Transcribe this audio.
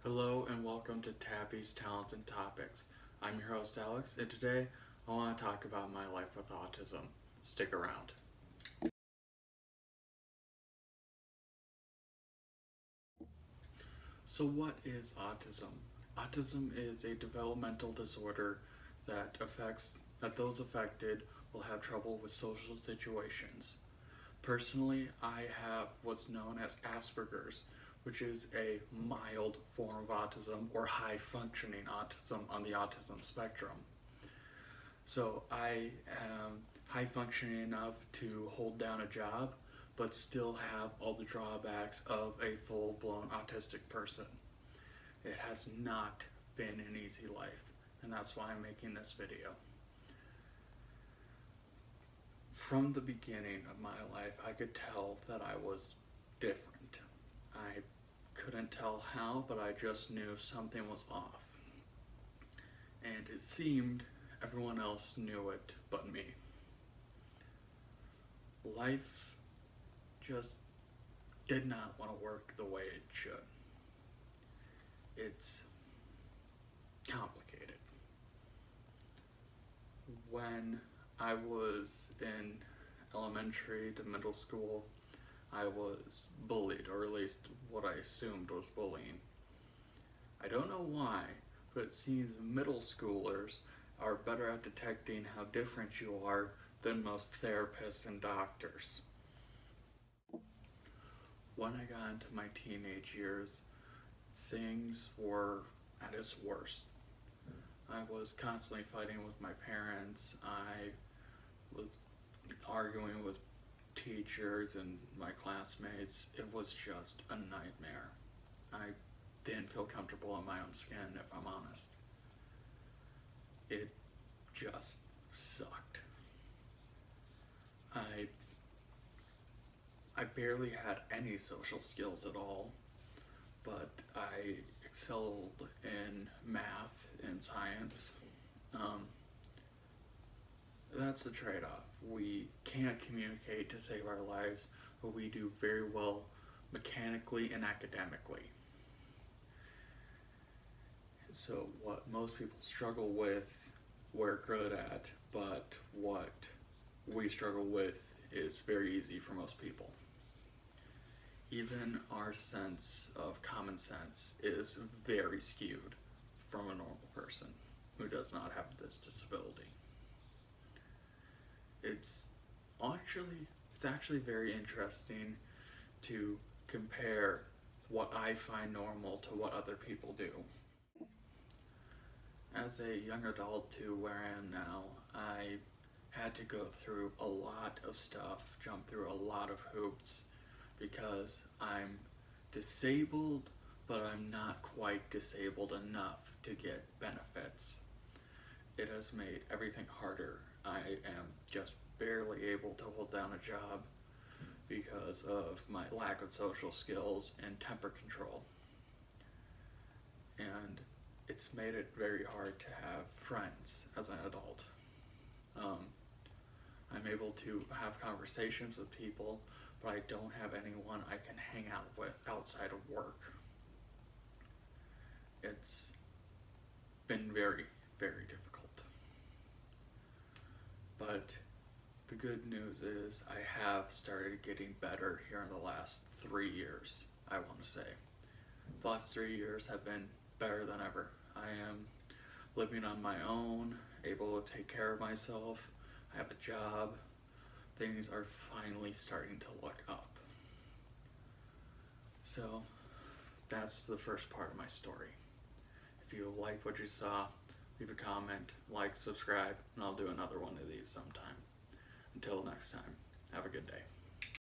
Hello and welcome to Tappe's Talents and Topics. I'm your host Alex, and today I want to talk about my life with autism. Stick around. So what is autism? Autism is a developmental disorder that those affected will have trouble with social situations. Personally, I have what's known as Asperger's, which is a mild form of autism or high functioning autism on the autism spectrum. So I am high functioning enough to hold down a job, but still have all the drawbacks of a full blown autistic person. It has not been an easy life, and that's why I'm making this video. From the beginning of my life, I could tell that I was different. I couldn't tell how, but I just knew something was off. And it seemed everyone else knew it but me. Life just did not want to work the way it should. It's complicated. When I was in elementary to middle school, I was bullied, or at least what I assumed was bullying. I don't know why, but it seems middle schoolers are better at detecting how different you are than most therapists and doctors. When I got into my teenage years, things were at its worst. I was constantly fighting with my parents. I was arguing with teachers and my classmates. It was just a nightmare. I didn't feel comfortable in my own skin, if I'm honest. It just sucked. I barely had any social skills at all, but I excelled in math and science. That's the trade-off. We can't communicate to save our lives, but we do very well mechanically and academically. So what most people struggle with, we're good at, but what we struggle with is very easy for most people. Even our sense of common sense is very skewed from a normal person who does not have this disability. It's actually very interesting to compare what I find normal to what other people do. As a young adult to where I am now, I had to go through a lot of stuff, jump through a lot of hoops, because I'm disabled, but I'm not quite disabled enough to get benefits. It has made everything harder. I am just barely able to hold down a job because of my lack of social skills and temper control. And it's made it very hard to have friends as an adult. I'm able to have conversations with people, but I don't have anyone I can hang out with outside of work. It's been very, very difficult. But the good news is I have started getting better here in the last 3 years, I want to say. The last 3 years have been better than ever. I am living on my own, able to take care of myself. I have a job. Things are finally starting to look up. So that's the first part of my story. If you like what you saw, leave a comment, like, subscribe, and I'll do another one of these sometime. Until next time, have a good day.